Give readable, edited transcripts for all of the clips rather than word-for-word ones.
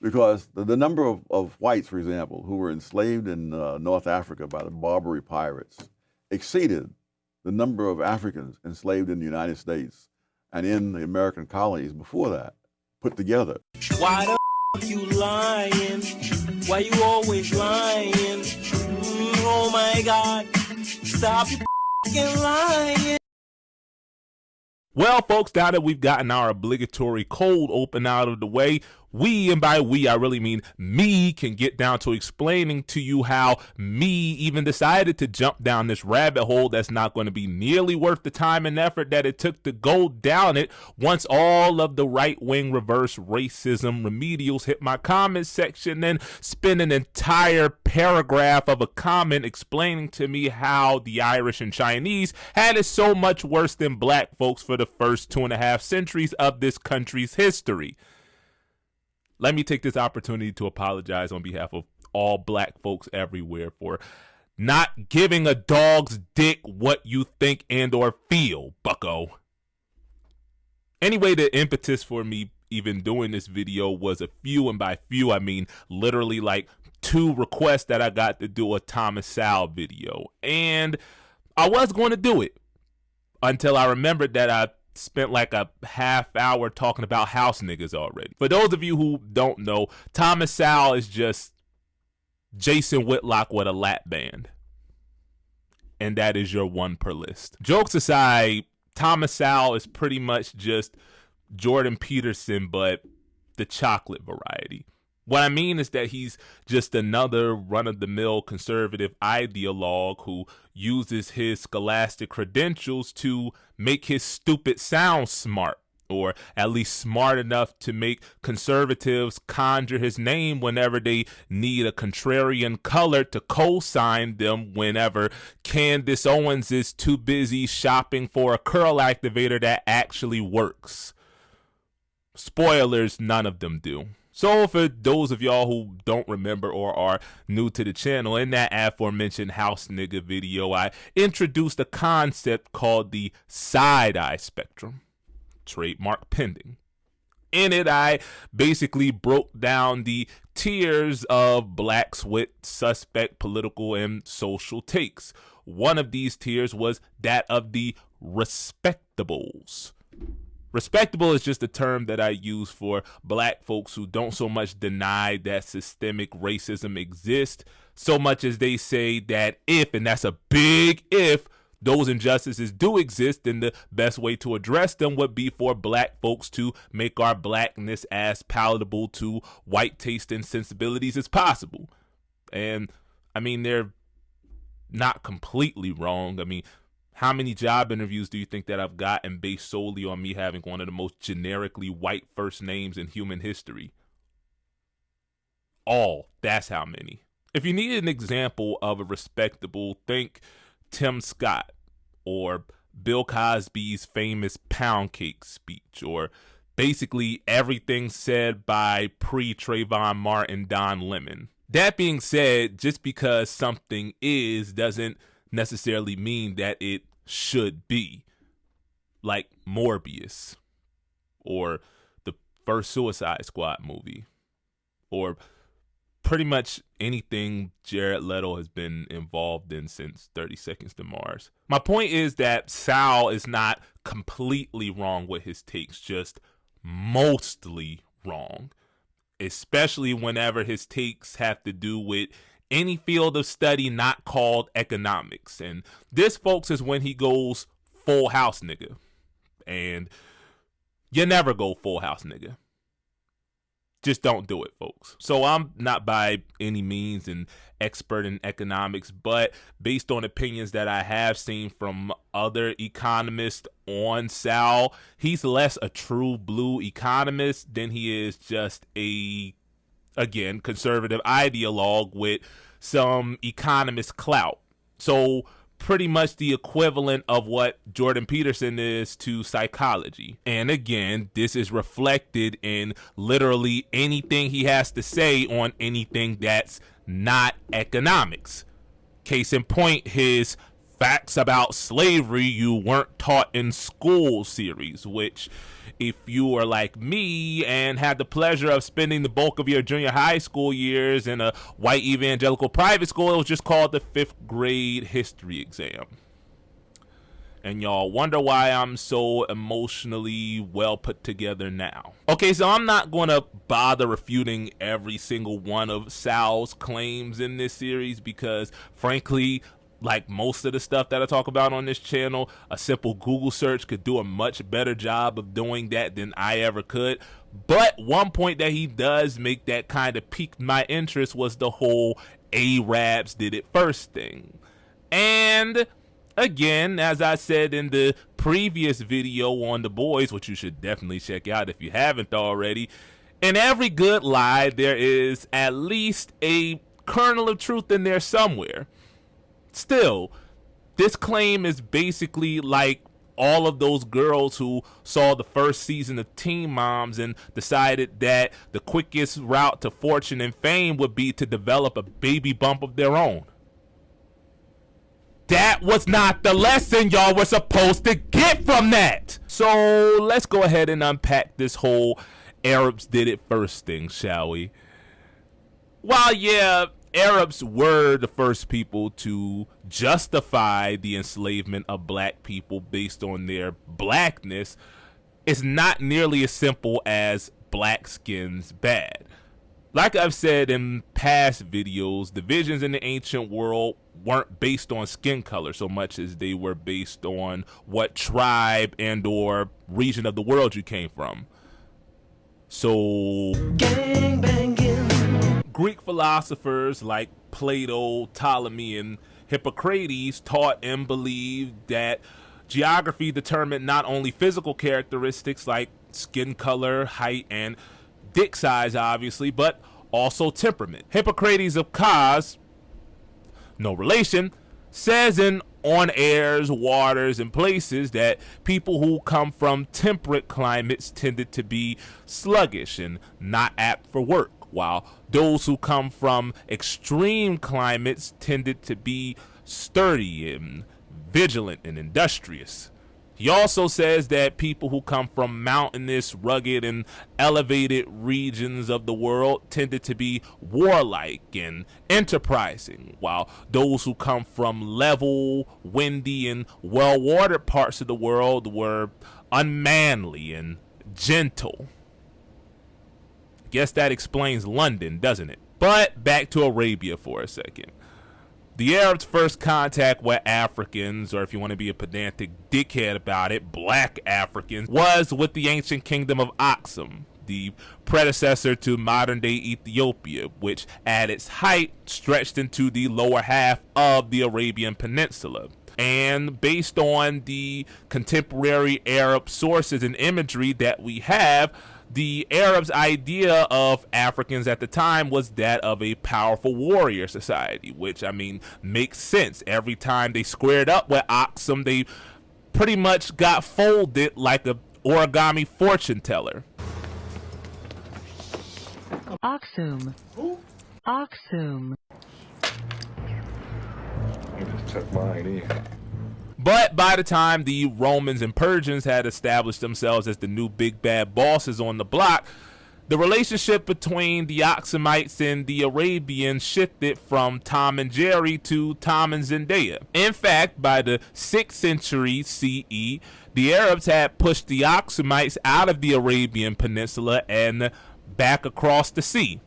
because the number of whites, for example, who were enslaved in North Africa by the Barbary pirates exceeded the number of Africans enslaved in the United States and in the American colonies before that, put together. Why the you lying? Why you always lying? Oh my God, stop lying. Well, folks, now that we've gotten our obligatory cold open out of the way, we, and by we, I really mean me, can get down to explaining to you how me even decided to jump down this rabbit hole that's not going to be nearly worth the time and effort that it took to go down it once all of the right-wing reverse racism remedials hit my comment section and spend an entire paragraph of a comment explaining to me how the Irish and Chinese had it so much worse than black folks for the first 2.5 centuries of this country's history. Let me take this opportunity to apologize on behalf of all black folks everywhere for not giving a dog's dick what you think and or feel, bucko. Anyway, the impetus for me even doing this video was a few, and by few I mean literally like 2 requests that I got to do a Thomas Sowell video. And I was going to do it until I remembered that I spent like a half hour talking about house niggas already. For those of you who don't know, Thomas Sowell is just Jason Whitlock with a lap band. And that is your one per list. Jokes aside, Thomas Sowell is pretty much just Jordan Peterson, but the chocolate variety. What I mean is that he's just another run-of-the-mill conservative ideologue who uses his scholastic credentials to make his stupid sound smart, or at least smart enough to make conservatives conjure his name whenever they need a contrarian color to co-sign them whenever Candace Owens is too busy shopping for a curl activator that actually works. Spoilers, none of them do. So for those of y'all who don't remember or are new to the channel, in that aforementioned house nigga video, I introduced a concept called the side-eye spectrum, trademark pending. In it, I basically broke down the tiers of blacks with suspect political and social takes. One of these tiers was that of the respectables. Respectable is just a term that I use for black folks who don't so much deny that systemic racism exists, so much as they say that if, and that's a big if, those injustices do exist, then the best way to address them would be for black folks to make our blackness as palatable to white taste and sensibilities as possible. And I mean, they're not completely wrong. I mean, how many job interviews do you think that I've gotten based solely on me having one of the most generically white first names in human history? All. That's how many. If you need an example of a respectable, think Tim Scott or Bill Cosby's famous pound cake speech, or basically everything said by pre-Trayvon Martin Don Lemon. That being said, just because something is doesn't necessarily mean that it should be. Like Morbius, or the first Suicide Squad movie, or pretty much anything Jared Leto has been involved in since 30 Seconds to Mars. My point is that Sal is not completely wrong with his takes, just mostly wrong, especially whenever his takes have to do with any field of study not called economics. And this, folks, is when he goes full house nigga. And you never go full house nigga. Just don't do it, folks. So I'm not by any means an expert in economics, but based on opinions that I have seen from other economists on Sal, he's less a true blue economist than he is just a, again, conservative ideologue with some economist clout. So pretty much the equivalent of what Jordan Peterson is to psychology. And again, this is reflected in literally anything he has to say on anything that's not economics. Case in point, his Facts About Slavery You Weren't Taught in School series, which, if you are like me and had the pleasure of spending the bulk of your junior high school years in a white evangelical private school, it was just called the 5th grade history exam. And y'all wonder why I'm so emotionally well put together now. Okay, so I'm not going to bother refuting every single one of Sal's claims in this series because, frankly, like most of the stuff that I talk about on this channel, a simple Google search could do a much better job of doing that than I ever could. But one point that he does make that kind of piqued my interest was the whole Arabs did it first thing. And again, as I said in the previous video on The Boys, which you should definitely check out if you haven't already, in every good lie, there is at least a kernel of truth in there somewhere. Still, this claim is basically like all of those girls who saw the first season of Teen Moms and decided that the quickest route to fortune and fame would be to develop a baby bump of their own. That was not the lesson y'all were supposed to get from that. So let's go ahead and unpack this whole Arabs did it first thing, shall we? While yeah, Arabs were the first people to justify the enslavement of black people based on their blackness, it's not nearly as simple as black skin's bad. Like I've said in past videos, divisions in the ancient world weren't based on skin color so much as they were based on what tribe and or region of the world you came from. So Gang banging. Greek philosophers like Plato, Ptolemy, and Hippocrates taught and believed that geography determined not only physical characteristics like skin color, height, and dick size, obviously, but also temperament. Hippocrates of Kos, no relation, says in On Airs, Waters, and Places that people who come from temperate climates tended to be sluggish and not apt for work, while those who come from extreme climates tended to be sturdy and vigilant and industrious. He also says that people who come from mountainous, rugged, and elevated regions of the world tended to be warlike and enterprising, while those who come from level, windy, and well-watered parts of the world were unmanly and gentle. Guess that explains London, doesn't it? But back to Arabia for a second. The Arabs' first contact with Africans, or if you want to be a pedantic dickhead about it, black Africans, was with the ancient kingdom of Aksum, the predecessor to modern-day Ethiopia, which at its height stretched into the lower half of the Arabian Peninsula. And based on the contemporary Arab sources and imagery that we have, the Arabs' idea of Africans at the time was that of a powerful warrior society, which, I mean, makes sense. Every time they squared up with Aksum, they pretty much got folded like a origami fortune teller. Aksum. Aksum. You just took mine in. But by the time the Romans and Persians had established themselves as the new big bad bosses on the block, the relationship between the Aksumites and the Arabians shifted from Tom and Jerry to Tom and Zendaya. In fact, by the 6th century CE, the Arabs had pushed the Aksumites out of the Arabian Peninsula and back across the sea.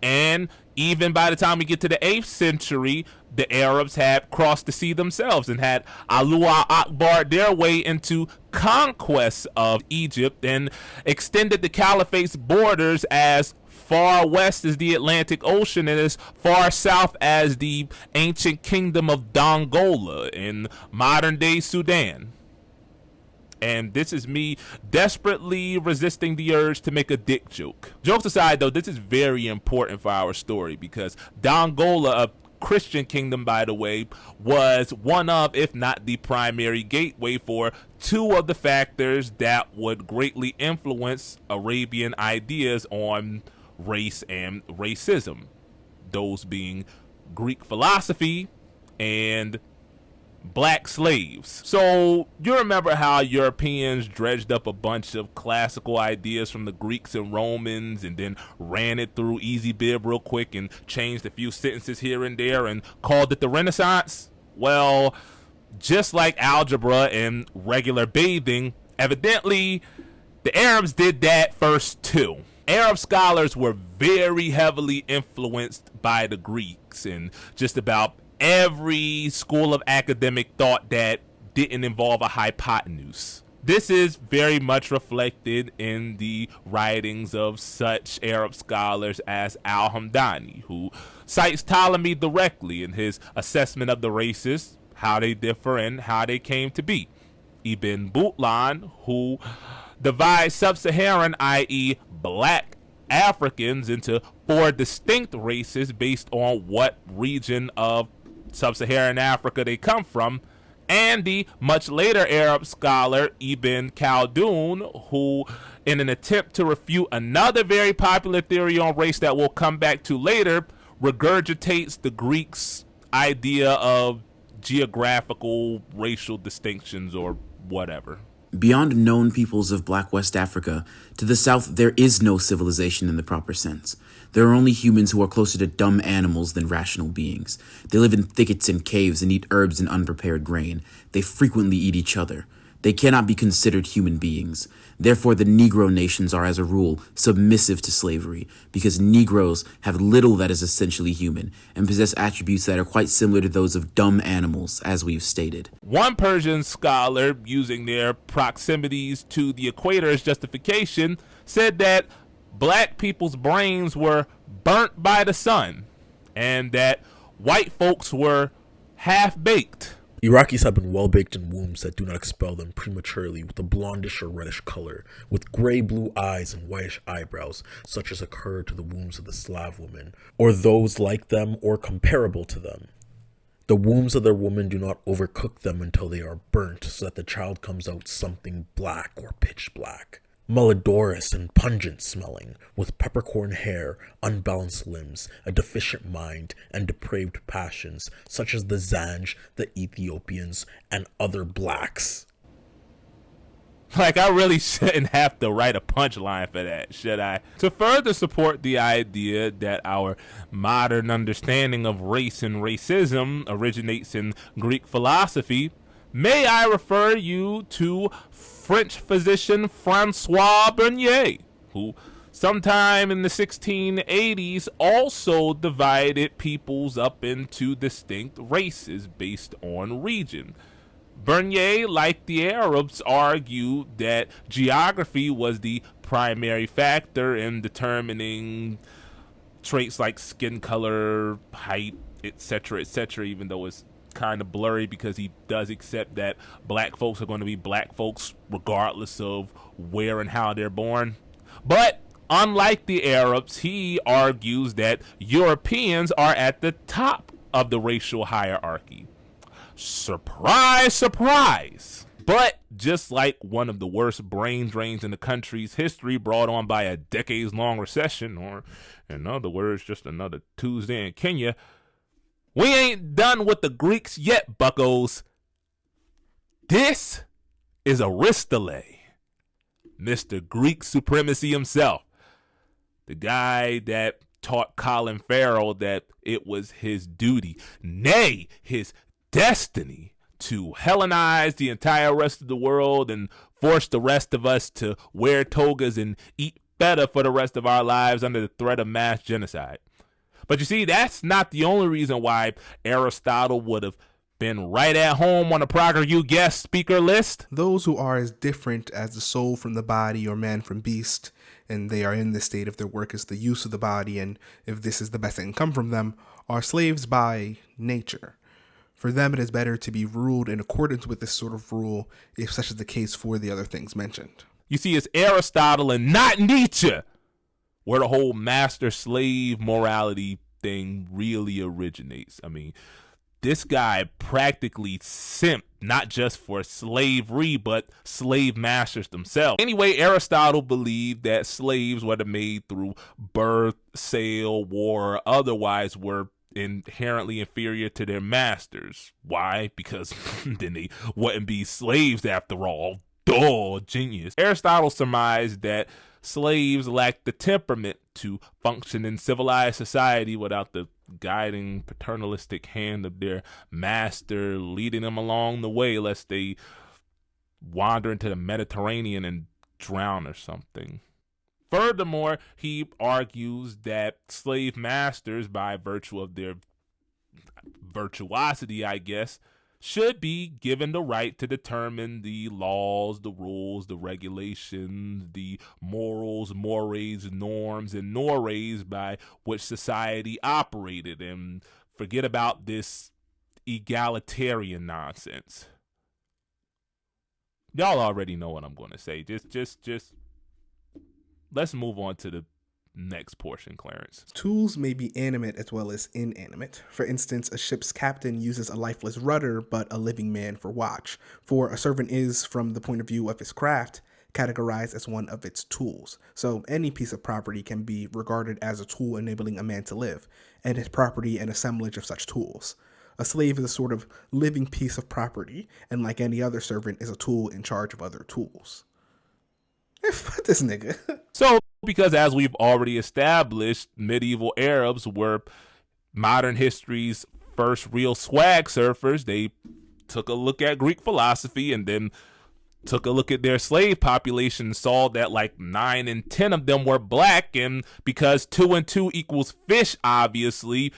And even by the time we get to the 8th century, the Arabs had crossed the sea themselves and had Alua Akbar their way into conquest of Egypt and extended the caliphate's borders as far west as the Atlantic Ocean and as far south as the ancient kingdom of Dongola in modern-day Sudan. And this is me desperately resisting the urge to make a dick joke. Jokes aside, though, this is very important for our story because Dongola, a Christian kingdom, by the way, was one of, if not the primary gateway for two of the factors that would greatly influence Arabian ideas on race and racism. Those being Greek philosophy and black slaves. So you remember how Europeans dredged up a bunch of classical ideas from the Greeks and Romans and then ran it through Easy Bib real quick and changed a few sentences here and there and called it the Renaissance? Well, just like algebra and regular bathing, evidently the Arabs did that first too. Arab scholars were very heavily influenced by the Greeks, and just about every school of academic thought that didn't involve a hypotenuse. This is very much reflected in the writings of such Arab scholars as Al-Hamdani, who cites Ptolemy directly in his assessment of the races, how they differ, and how they came to be. Ibn Butlan, who divides sub-Saharan, i.e. black Africans, into 4 distinct races based on what region of sub-Saharan Africa they come from, and the much later Arab scholar Ibn Khaldun, who, in an attempt to refute another very popular theory on race that we'll come back to later, regurgitates the Greeks' idea of geographical racial distinctions or whatever. Beyond known peoples of Black West Africa, to the south there is no civilization in the proper sense. There are only humans who are closer to dumb animals than rational beings. They live in thickets and caves and eat herbs and unprepared grain. They frequently eat each other. They cannot be considered human beings. Therefore, the Negro nations are, as a rule, submissive to slavery, because Negroes have little that is essentially human and possess attributes that are quite similar to those of dumb animals, as we've stated. One Persian scholar, using their proximities to the equator as justification, said that black people's brains were burnt by the sun and that white folks were half-baked. Iraqis have been well-baked in wombs that do not expel them prematurely with a blondish or reddish color, with gray-blue eyes and whitish eyebrows, such as occur to the wombs of the Slav women, or those like them or comparable to them. The wombs of their women do not overcook them until they are burnt, so that the child comes out something black or pitch black. Malodorous and pungent smelling, with peppercorn hair, unbalanced limbs, a deficient mind, and depraved passions, such as the Zanj, the Ethiopians, and other blacks. Like, I really shouldn't have to write a punchline for that, should I? To further support the idea that our modern understanding of race and racism originates in Greek philosophy, may I refer you to French physician Francois Bernier, who sometime in the 1680s also divided peoples up into distinct races based on region. Bernier, like the Arabs, argued that geography was the primary factor in determining traits like skin color, height, etc., even though it's kind of blurry because he does accept that black folks are going to be black folks regardless of where and how they're born. But unlike the Arabs, he argues that Europeans are at the top of the racial hierarchy. Surprise, surprise! But just like one of the worst brain drains in the country's history brought on by a decades-long recession, or in other words, just another Tuesday in Kenya, we ain't done with the Greeks yet, buckos. This is Aristole, Mr. Greek supremacy himself. The guy that taught Colin Farrell that it was his duty, nay, his destiny, to Hellenize the entire rest of the world and force the rest of us to wear togas and eat feta for the rest of our lives under the threat of mass genocide. But you see, that's not the only reason why Aristotle would have been right at home on the PragerU guest speaker list. Those who are as different as the soul from the body or man from beast, and they are in this state if their work is the use of the body, and if this is the best that can come from them, are slaves by nature. For them, it is better to be ruled in accordance with this sort of rule, if such is the case for the other things mentioned. You see, it's Aristotle and not Nietzsche where the whole master-slave morality thing really originates. I mean, this guy practically simped not just for slavery, but slave masters themselves. Anyway, Aristotle believed that slaves, whether made through birth, sale, war, or otherwise, were inherently inferior to their masters. Why? Because then they wouldn't be slaves after all. Duh, genius. Aristotle surmised that slaves lacked the temperament to function in civilized society without the guiding paternalistic hand of their master leading them along the way, lest they wander into the Mediterranean and drown or something. Furthermore, he argues that slave masters, by virtue of their virtuosity, I guess, should be given the right to determine the laws, the rules, the regulations, the morals, mores, norms, and nores by which society operated, and forget about this egalitarian nonsense. Y'all already know what I'm going to say. Just let's move on to the next portion, Clarence. Tools may be animate as well as inanimate. For instance, a ship's captain uses a lifeless rudder but a living man for watch, for a servant is, from the point of view of his craft, categorized as one of its tools. So any piece of property can be regarded as a tool enabling a man to live, and his property an assemblage of such tools. A slave is a sort of living piece of property, and like any other servant is a tool in charge of other tools. Fuck this nigga. So, because as we've already established, medieval Arabs were modern history's first real swag surfers. They took a look at Greek philosophy and then took a look at their slave population and saw that like 9 in 10 of them were black, and because 2 and 2 equals fish, obviously,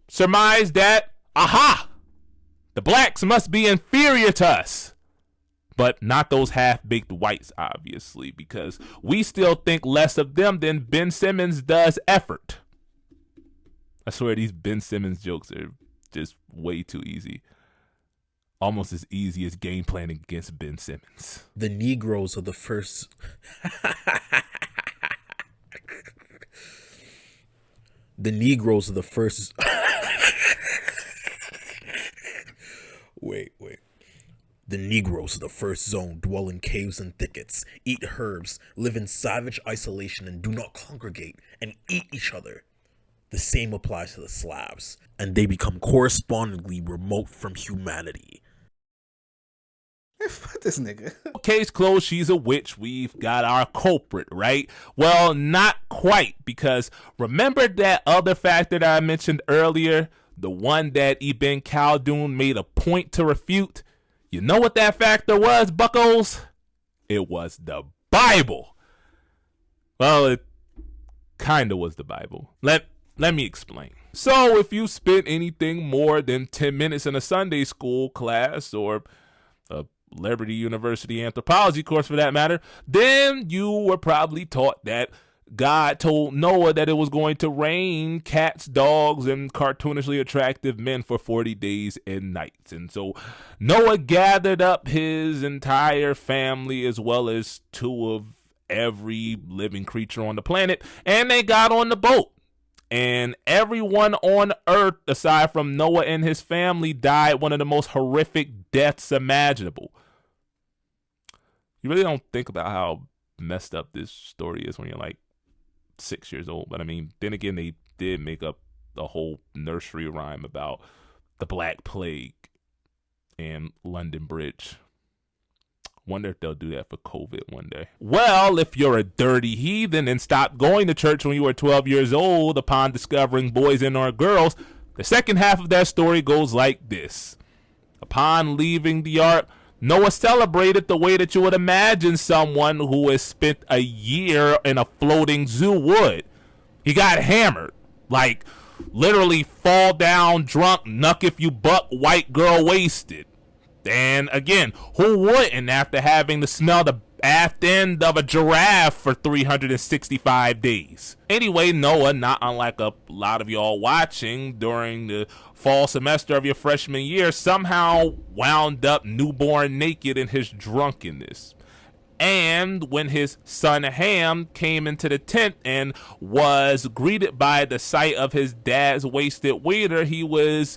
surmised that, aha, the blacks must be inferior to us. But not those half-baked whites, obviously, because we still think less of them than Ben Simmons does effort. I swear these Ben Simmons jokes are just way too easy. Almost as easy as game planning against Ben Simmons. The Negroes are the first... The Negroes are the first... Wait. The Negroes of the first zone dwell in caves and thickets, eat herbs, live in savage isolation, and do not congregate and eat each other. The same applies to the Slavs, and they become correspondingly remote from humanity. Fuck this nigga. Case closed, she's a witch. We've got our culprit, right? Well, not quite, because remember that other factor that I mentioned earlier? The one that Ibn Khaldun made a point to refute? You know what that factor was, buckos? It was the Bible. Well, it kind of was the Bible. Let me explain. So if you spent anything more than 10 minutes in a Sunday school class or a Liberty University anthropology course for that matter, then you were probably taught that God told Noah that it was going to rain cats, dogs, and cartoonishly attractive men for 40 days and nights. And so Noah gathered up his entire family as well as 2 of every living creature on the planet, and they got on the boat. And everyone on earth, aside from Noah and his family, died one of the most horrific deaths imaginable. You really don't think about how messed up this story is when you're like 6 years old, but I mean, then again, they did make up a whole nursery rhyme about the Black Plague and London Bridge. Wonder if they'll do that for COVID one day. Well, if you're a dirty heathen and stopped going to church when you were 12 years old upon discovering boys and or girls, the second half of that story goes like this. Upon leaving the ark, Noah celebrated the way that you would imagine someone who has spent a year in a floating zoo would. He got hammered, like literally fall down drunk, knuck if you buck, white girl wasted. And again, who wouldn't after having to smell the aft end of a giraffe for 365 days? Anyway, Noah, not unlike a lot of y'all watching during the fall semester of your freshman year, somehow wound up newborn naked in his drunkenness. And when his son Ham came into the tent and was greeted by the sight of his dad's wasted waiter, he was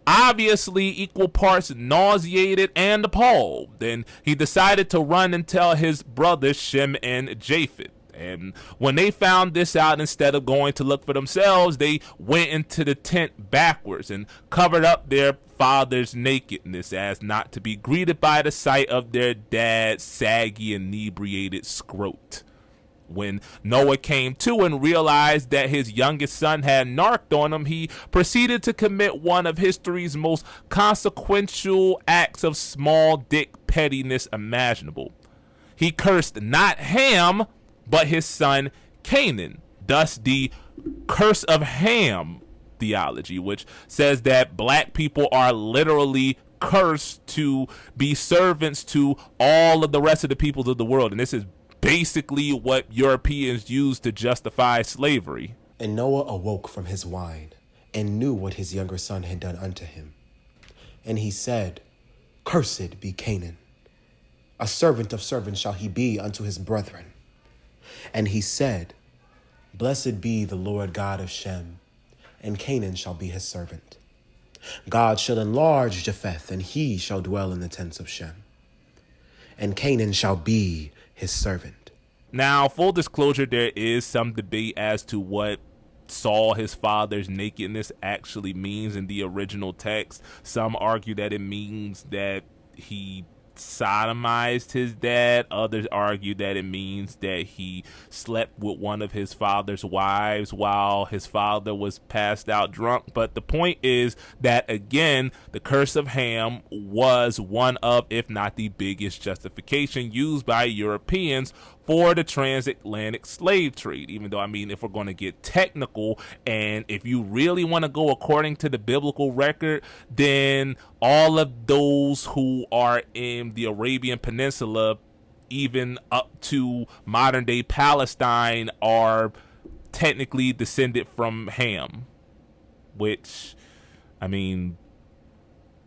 obviously equal parts nauseated and appalled. Then he decided to run and tell his brothers Shem and Japheth. And when they found this out, instead of going to look for themselves, they went into the tent backwards and covered up their father's nakedness as not to be greeted by the sight of their dad's saggy, inebriated scrot. When Noah came to and realized that his youngest son had narked on him, he proceeded to commit one of history's most consequential acts of small dick pettiness imaginable. He cursed not Ham, but his son Canaan, thus the curse of Ham theology, which says that black people are literally cursed to be servants to all of the rest of the peoples of the world. And this is basically what Europeans used to justify slavery. And Noah awoke from his wine, and knew what his younger son had done unto him. And he said, Cursed be Canaan. A servant of servants shall he be unto his brethren. And he said, Blessed be the Lord God of Shem, and Canaan shall be his servant. God shall enlarge Japheth, and he shall dwell in the tents of Shem. And Canaan shall be his servant. Now, full disclosure, there is some debate as to what saw his father's nakedness actually means in the original text. Some argue that it means that he sodomized his dad. Others argue that it means that he slept with one of his father's wives while his father was passed out drunk. But the point is that, again, the curse of Ham was one of, if not the biggest justification used by Europeans for the transatlantic slave trade. Even though, I mean, if we're going to get technical, and if you really want to go according to the biblical record, then all of those who are in the Arabian Peninsula, even up to modern day Palestine, are technically descended from Ham, which, I mean,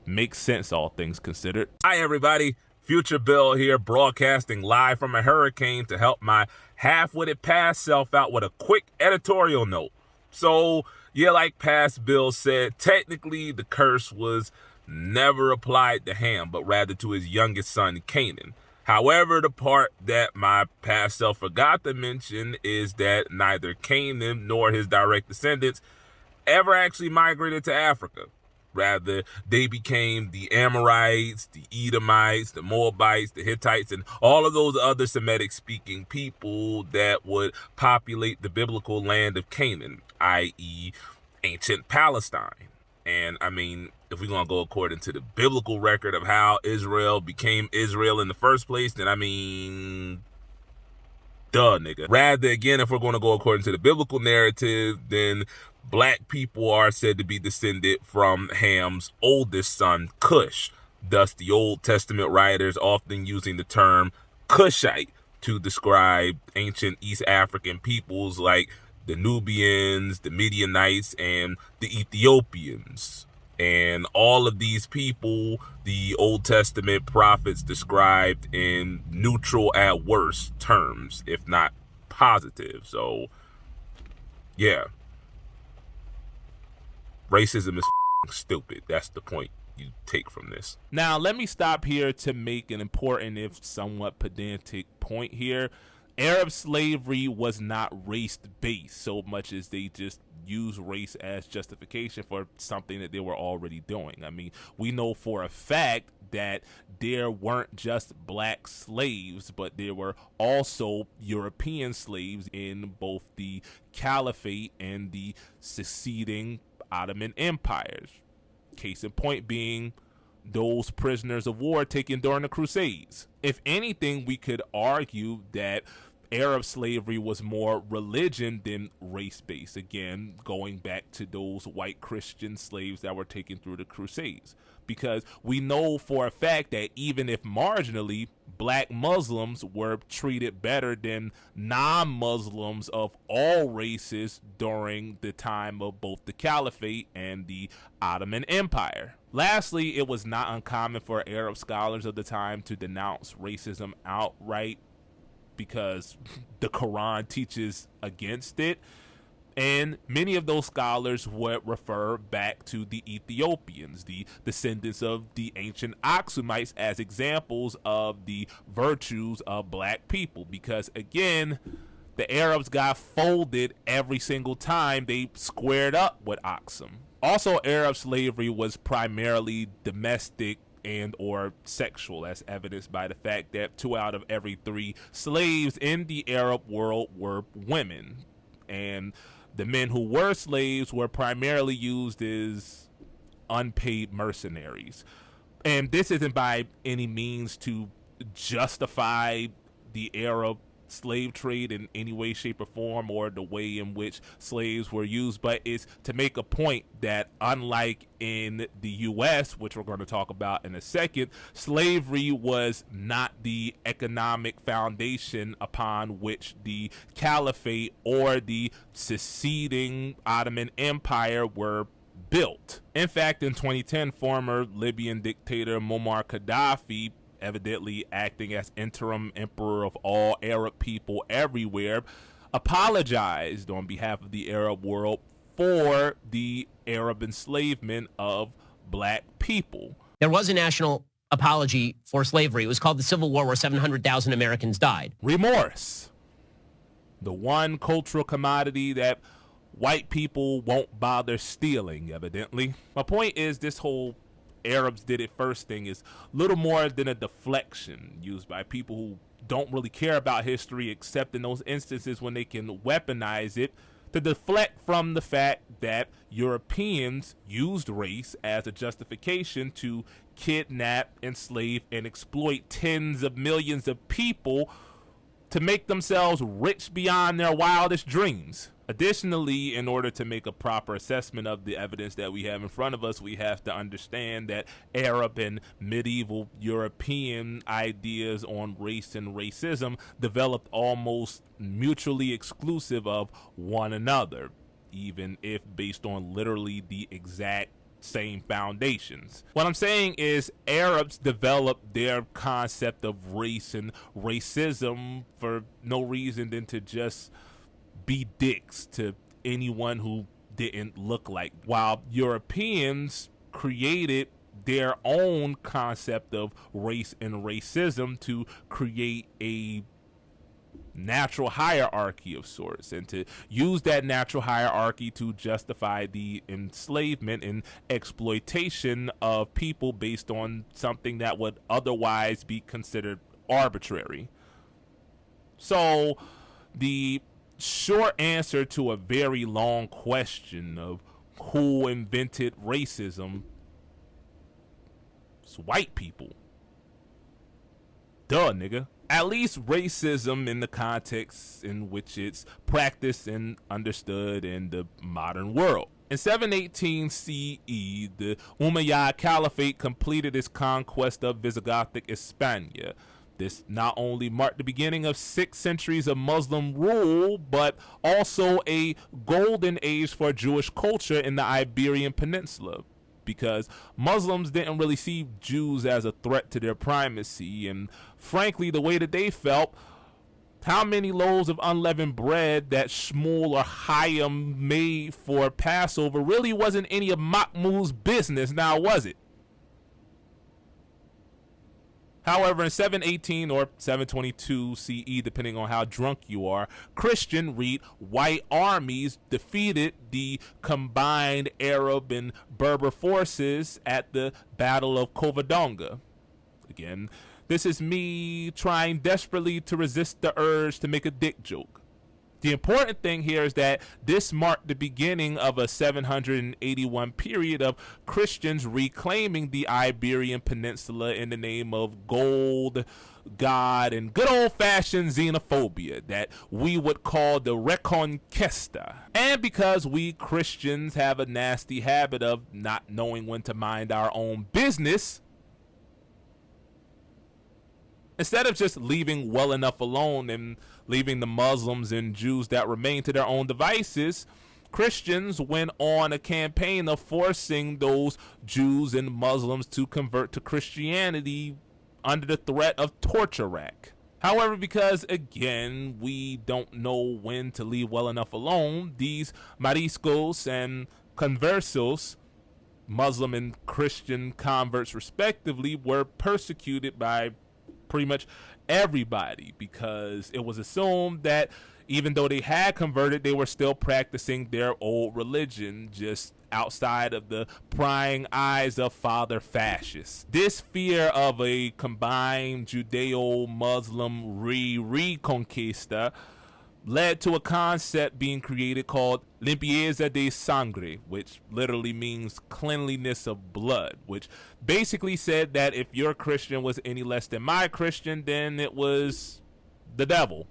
makes sense, all things considered. Hi, everybody. Future Bill here, broadcasting live from a hurricane to help my half-witted past self out with a quick editorial note. So, yeah, like past Bill said, technically the curse was never applied to Ham, but rather to his youngest son, Canaan. However, the part that my past self forgot to mention is that neither Canaan nor his direct descendants ever actually migrated to Africa. Rather, they became the Amorites, the Edomites, the Moabites, the Hittites, and all of those other Semitic-speaking people that would populate the biblical land of Canaan, i.e. ancient Palestine. And, I mean, if we're going to go according to the biblical record of how Israel became Israel in the first place, then, I mean, duh, nigga. Rather, again, if we're going to go according to the biblical narrative, then black people are said to be descended from Ham's oldest son, Cush. Thus, the Old Testament writers often using the term Cushite to describe ancient East African peoples like the Nubians, the Midianites, and the Ethiopians. And all of these people, the Old Testament prophets described in neutral at worst terms, if not positive. So, yeah. Racism is stupid. That's the point you take from this. Now, let me stop here to make an important, if somewhat pedantic, point here. Arab slavery was not race-based so much as they just use race as justification for something that they were already doing. I mean, we know for a fact that there weren't just black slaves, but there were also European slaves in both the Caliphate and the succeeding Ottoman empires. Case in point being those prisoners of war taken during the Crusades. If anything, we could argue that Arab slavery was more religion than race-based, again, going back to those white Christian slaves that were taken through the Crusades. Because we know for a fact that even if marginally, black Muslims were treated better than non-Muslims of all races during the time of both the Caliphate and the Ottoman Empire. Lastly, it was not uncommon for Arab scholars of the time to denounce racism outright because the Quran teaches against it. And many of those scholars would refer back to the Ethiopians, the descendants of the ancient Aksumites, as examples of the virtues of black people. Because, again, the Arabs got folded every single time they squared up with Aksum. Also, Arab slavery was primarily domestic and or sexual, as evidenced by the fact that 2 out of every 3 slaves in the Arab world were women, and the men who were slaves were primarily used as unpaid mercenaries. And this isn't by any means to justify the Arab slave trade in any way, shape, or form, or the way in which slaves were used, but it's to make a point that unlike in the US, which we're going to talk about in a second, slavery was not the economic foundation upon which the caliphate or the seceding Ottoman Empire were built. In fact, in 2010, former Libyan dictator Muammar Gaddafi, evidently acting as interim emperor of all Arab people everywhere, apologized on behalf of the Arab world for the Arab enslavement of black people. There was a national apology for slavery. It was called the Civil War, where 700,000 Americans died. Remorse, the one cultural commodity that white people won't bother stealing, evidently. My point is, this whole Arabs did it first thing is little more than a deflection used by people who don't really care about history, except in those instances when they can weaponize it to deflect from the fact that Europeans used race as a justification to kidnap, enslave, and exploit tens of millions of people to make themselves rich beyond their wildest dreams. Additionally, in order to make a proper assessment of the evidence that we have in front of us, we have to understand that Arab and medieval European ideas on race and racism developed almost mutually exclusive of one another, even if based on literally the exact same foundations. What I'm saying is, Arabs developed their concept of race and racism for no reason than to just be dicks to anyone who didn't look like, while Europeans created their own concept of race and racism to create a natural hierarchy of sorts, and to use that natural hierarchy to justify the enslavement and exploitation of people based on something that would otherwise be considered arbitrary. So the short answer to a very long question of who invented racism is white people. Duh, nigga. At least racism in the context in which it's practiced and understood in the modern world. In 718 CE, the Umayyad Caliphate completed its conquest of Visigothic Hispania. This not only marked the beginning of 6 centuries of Muslim rule, but also a golden age for Jewish culture in the Iberian Peninsula, because Muslims didn't really see Jews as a threat to their primacy, and frankly, the way that they felt, how many loaves of unleavened bread that Shmuel or Chaim made for Passover really wasn't any of Mahmud's business, now was it? However, in 718 or 722 CE, depending on how drunk you are, Christian, read, white armies defeated the combined Arab and Berber forces at the Battle of Covadonga. Again, this is me trying desperately to resist the urge to make a dick joke. The important thing here is that this marked the beginning of a 781 period of Christians reclaiming the Iberian Peninsula in the name of gold, God, and good old-fashioned xenophobia that we would call the Reconquista. And because we Christians have a nasty habit of not knowing when to mind our own business, instead of just leaving well enough alone and leaving the Muslims and Jews that remain to their own devices, Christians went on a campaign of forcing those Jews and Muslims to convert to Christianity under the threat of torture rack. However, because again, we don't know when to leave well enough alone, these Moriscos and Conversos, Muslim and Christian converts respectively, were persecuted by pretty much everybody, because it was assumed that even though they had converted, they were still practicing their old religion, just outside of the prying eyes of father fascists. This fear of a combined Judeo-Muslim reconquista led to a concept being created called limpieza de sangre, which literally means cleanliness of blood, which basically said that if your Christian was any less than my Christian, then it was the devil.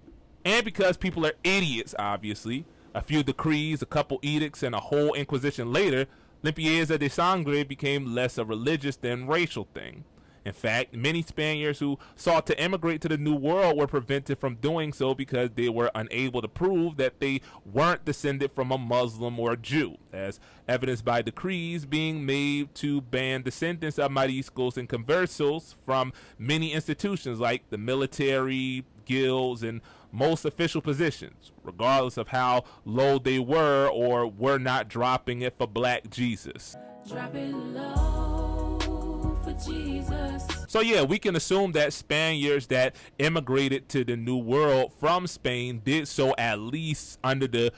And because people are idiots, obviously, a few decrees, a couple edicts, and a whole inquisition later, limpieza de sangre became less a religious than racial thing. In fact, many Spaniards who sought to immigrate to the New World were prevented from doing so because they were unable to prove that they weren't descended from a Muslim or a Jew, as evidenced by decrees being made to ban descendants of Moriscos and Conversos from many institutions like the military, guilds, and most official positions, regardless of how low they were or were not dropping it for Black Jesus. Drop it low for Jesus. So yeah, we can assume that Spaniards that immigrated to the New World from Spain did so at least under the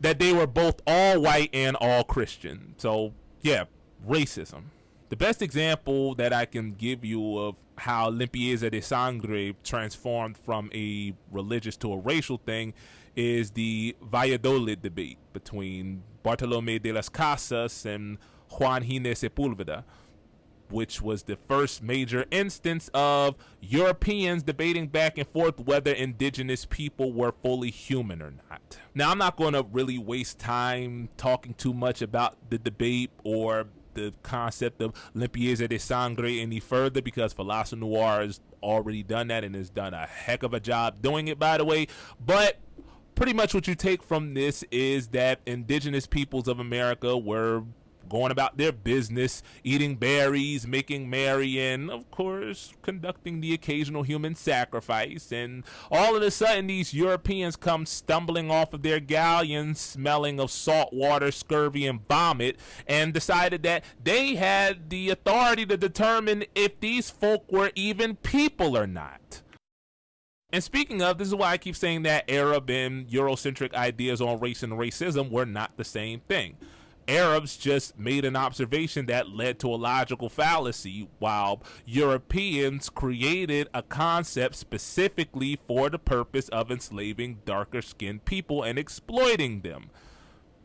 that they were both all white and all Christian. So yeah, racism. The best example that I can give you of how limpieza de sangre transformed from a religious to a racial thing is the Valladolid debate between Bartolomé de las Casas and Juan Gines Sepúlveda, which was the first major instance of Europeans debating back and forth whether indigenous people were fully human or not. Now, I'm not going to really waste time talking too much about the debate or the concept of limpieza de sangre any further, because Philosophie Noir has already done that and has done a heck of a job doing it, by the way. But pretty much what you take from this is that indigenous peoples of America were going about their business, eating berries, making merry, and of course conducting the occasional human sacrifice. And all of a sudden these Europeans come stumbling off of their galleons smelling of salt water, scurvy, and vomit, and decided that they had the authority to determine if these folk were even people or not. And speaking of, this is why I keep saying that Arab and Eurocentric ideas on race and racism were not the same thing. Arabs just made an observation that led to a logical fallacy, while Europeans created a concept specifically for the purpose of enslaving darker skinned people and exploiting them,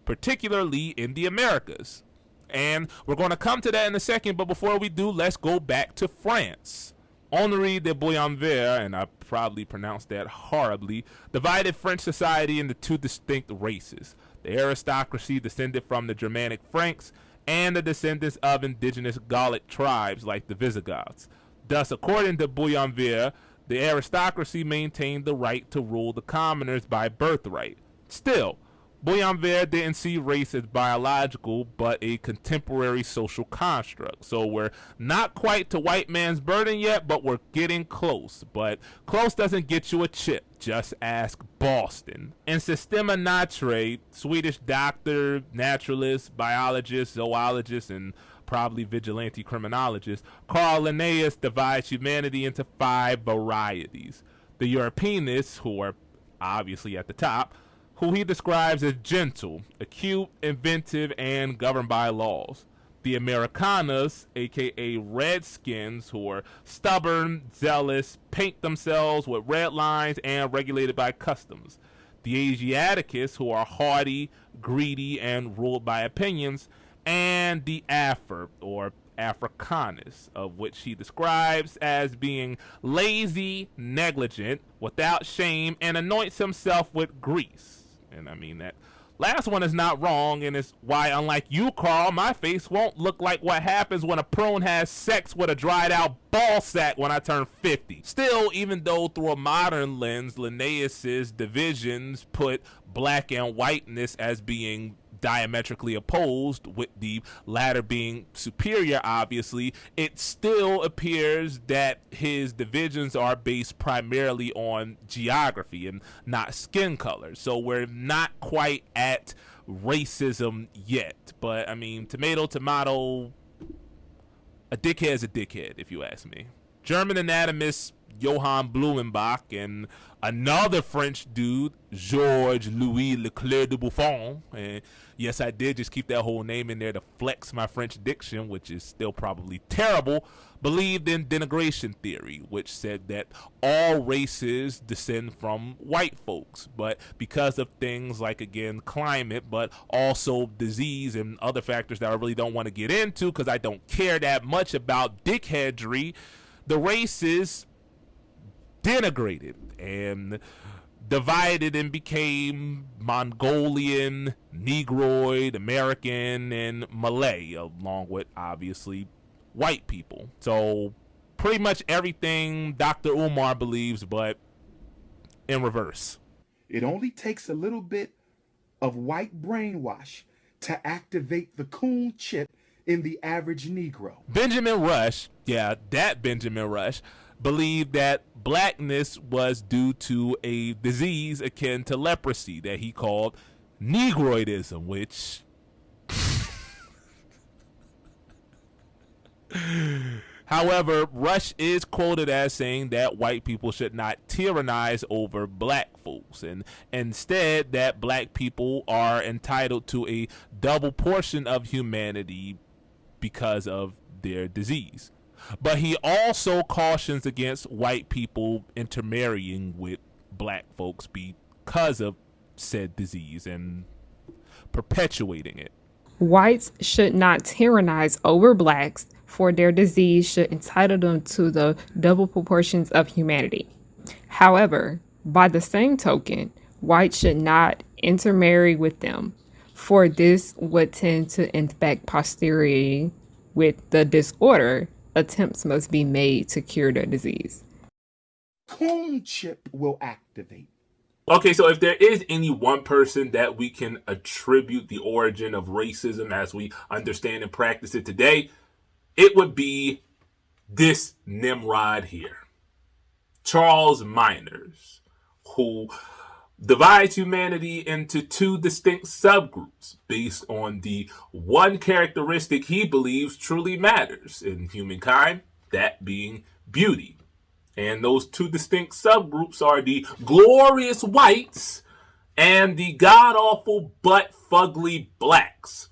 particularly in the Americas. And we're going to come to that in a second, but before we do, let's go back to France. Henri de Boulanger, and I probably pronounced that horribly, divided French society into two distinct races: the aristocracy descended from the Germanic Franks and the descendants of indigenous Gallic tribes like the Visigoths. Thus, according to Boulanger, the aristocracy maintained the right to rule the commoners by birthright. Still, Boulanger didn't see race as biological, but a contemporary social construct. So we're not quite to white man's burden yet, but we're getting close. But close doesn't get you a chip. Just ask Boston. In Systema Naturae, Swedish doctor, naturalist, biologist, zoologist, and probably vigilante criminologist, Carl Linnaeus divides humanity into 5 varieties. The Europeanists, who are obviously at the top, who he describes as gentle, acute, inventive, and governed by laws. The Americanas, aka Redskins, who are stubborn, zealous, paint themselves with red lines, and regulated by customs. The Asiaticus, who are haughty, greedy, and ruled by opinions. And the Afar, or Africanus, of which he describes as being lazy, negligent, without shame, and anoints himself with grease. And I mean, that last one is not wrong, and it's why, unlike you, Carl, my face won't look like what happens when a prune has sex with a dried out ball sack when I turn 50. Still, even though through a modern lens, Linnaeus's divisions put black and whiteness as being diametrically opposed, with the latter being superior, obviously, it still appears that his divisions are based primarily on geography and not skin color. So we're not quite at racism yet, but I mean, tomato, tomato, A dickhead's a dickhead, if you ask me. German anatomist Johann Blumenbach and another French dude, Georges Louis Leclerc de Buffon, and yes, I did just keep that whole name in there to flex my French diction, which is still probably terrible, believed in denigration theory, which said that all races descend from white folks, but because of things like, again, climate, but also disease and other factors that I really don't want to get into because I don't care that much about dickheadry, the races denigrated and divided and became Mongolian, Negroid, American, and Malay, along with obviously white people. So pretty much everything Dr. Umar believes, but in reverse. It only takes a little bit of white brainwash to activate the coon chip in the average Negro. Benjamin Rush, yeah, that Benjamin Rush, believed that blackness was due to a disease akin to leprosy that he called Negroidism, which however, Rush is quoted as saying that white people should not tyrannize over black folks, and instead that black people are entitled to a double portion of humanity because of their disease. But he also cautions against white people intermarrying with black folks because of said disease and perpetuating it. Whites should not tyrannize over blacks, for their disease should entitle them to the double proportions of humanity. However, by the same token, whites should not intermarry with them, for this would tend to infect posterity with the disorder. Attempts must be made to cure the disease. Coon chip will activate. Okay, so if there is any one person that we can attribute the origin of racism as we understand and practice it today, it would be this Nimrod here, Charles Miners, who divides humanity into two distinct subgroups based on the one characteristic he believes truly matters in humankind, that being beauty. And those two distinct subgroups are the glorious whites and the god-awful butt-fugly blacks.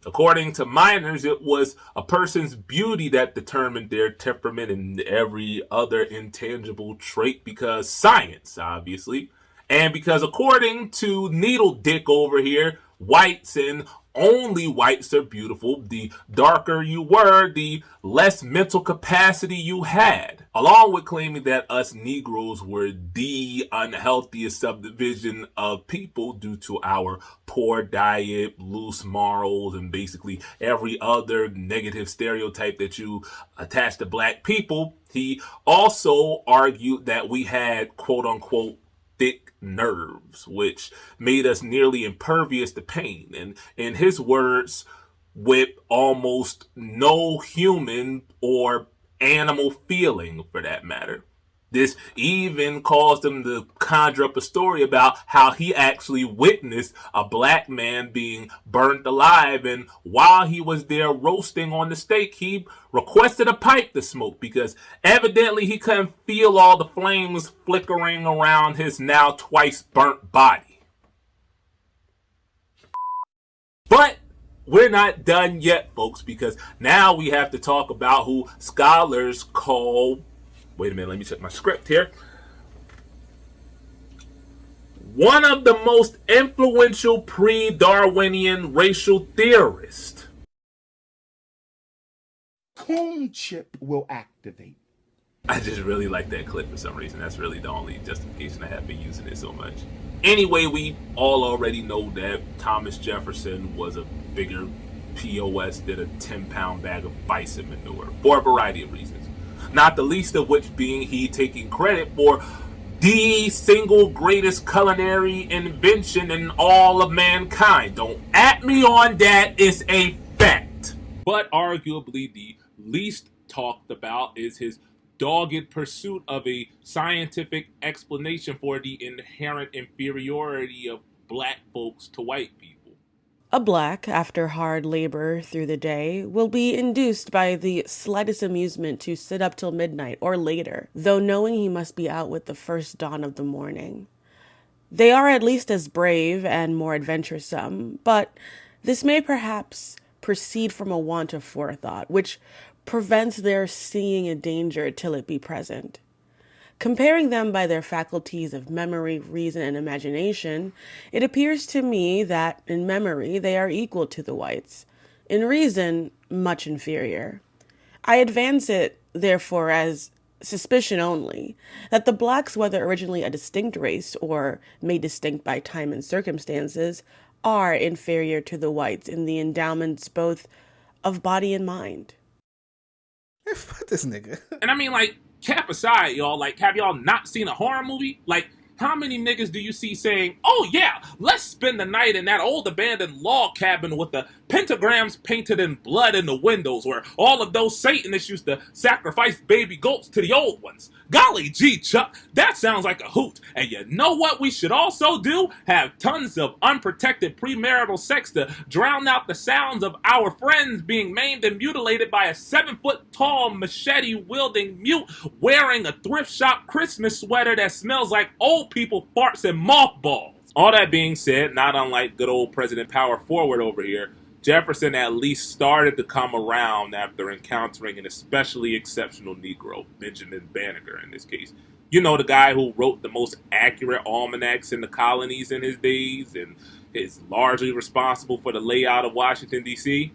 According to Miners, it was a person's beauty that determined their temperament and every other intangible trait because science, obviously. And because according to Needle Dick over here, whites and only whites are beautiful. The darker you were, the less mental capacity you had. Along with claiming that us Negroes were the unhealthiest subdivision of people due to our poor diet, loose morals, and basically every other negative stereotype that you attach to black people, he also argued that we had quote unquote thick nerves, which made us nearly impervious to pain. And in his words, with almost no human or animal feeling for that matter. This even caused him to conjure up a story about how he actually witnessed a black man being burnt alive, and while he was there roasting on the stake, he requested a pipe to smoke because evidently he couldn't feel all the flames flickering around his now twice burnt body. But we're not done yet, folks, because now we have to talk about who scholars call... Wait a minute, let me check my script here. One of the most influential pre-Darwinian racial theorists. Coon chip will activate. I just really like that clip for some reason. That's really the only justification I have for using it so much. Anyway, we all already know that Thomas Jefferson was a bigger POS than a 10-pound bag of bison manure for a variety of reasons. Not the least of which being he taking credit for the single greatest culinary invention in all of mankind. Don't at me on that, it's a fact. But arguably the least talked about is his dogged pursuit of a scientific explanation for the inherent inferiority of black folks to white people. A black, after hard labor through the day, will be induced by the slightest amusement to sit up till midnight or later, though knowing he must be out with the first dawn of the morning. They are at least as brave and more adventuresome, but this may perhaps proceed from a want of forethought, which prevents their seeing a danger till it be present. Comparing them by their faculties of memory, reason, and imagination, it appears to me that in memory they are equal to the whites, in reason much inferior. I advance it, therefore, as suspicion only, that the blacks, whether originally a distinct race or made distinct by time and circumstances, are inferior to the whites in the endowments both of body and mind. Fuck this nigga. And I mean, like, cap aside, y'all, like, have y'all not seen a horror movie? Like, how many niggas do you see saying, oh yeah, let's spend the night in that old abandoned log cabin with the pentagrams painted in blood in the windows where all of those Satanists used to sacrifice baby goats to the old ones? Golly gee, Chuck, that sounds like a hoot. And you know what we should also do? Have tons of unprotected premarital sex to drown out the sounds of our friends being maimed and mutilated by a 7-foot-tall machete-wielding mute wearing a thrift shop Christmas sweater that smells like old people farts and mothballs. All that being said, not unlike good old President Power Forward over here, Jefferson at least started to come around after encountering an especially exceptional Negro, Benjamin Banneker in this case. You know, the guy who wrote the most accurate almanacs in the colonies in his days and is largely responsible for the layout of Washington, D.C.?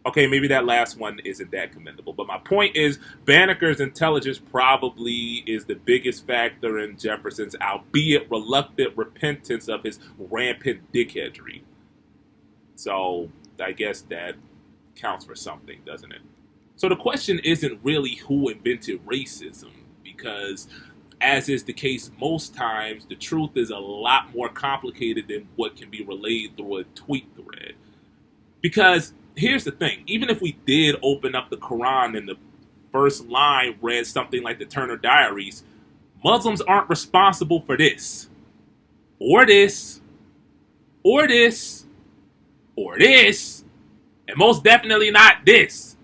Okay, maybe that last one isn't that commendable, but my point is Banneker's intelligence probably is the biggest factor in Jefferson's albeit reluctant repentance of his rampant dickheadry. So I guess that counts for something, doesn't it? So the question isn't really who invented racism, because as is the case most times, the truth is a lot more complicated than what can be relayed through a tweet thread. Because here's the thing, even if we did open up the Quran and the first line read something like the Turner Diaries, Muslims aren't responsible for this, or this, or this, or this, and most definitely not this.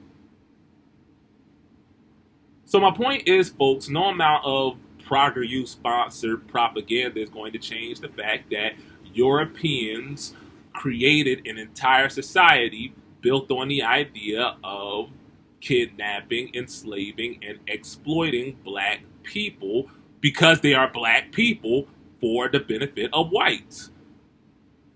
So my point is, folks, no amount of PragerU sponsored propaganda is going to change the fact that Europeans created an entire society built on the idea of kidnapping, enslaving, and exploiting black people because they are black people for the benefit of whites.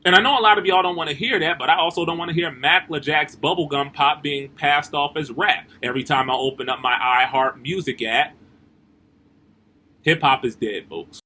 And I know a lot of y'all don't want to hear that, but I also don't want to hear Mackla Jack's bubblegum pop being passed off as rap every time I open up my iHeart Music app. Hip-hop is dead, folks.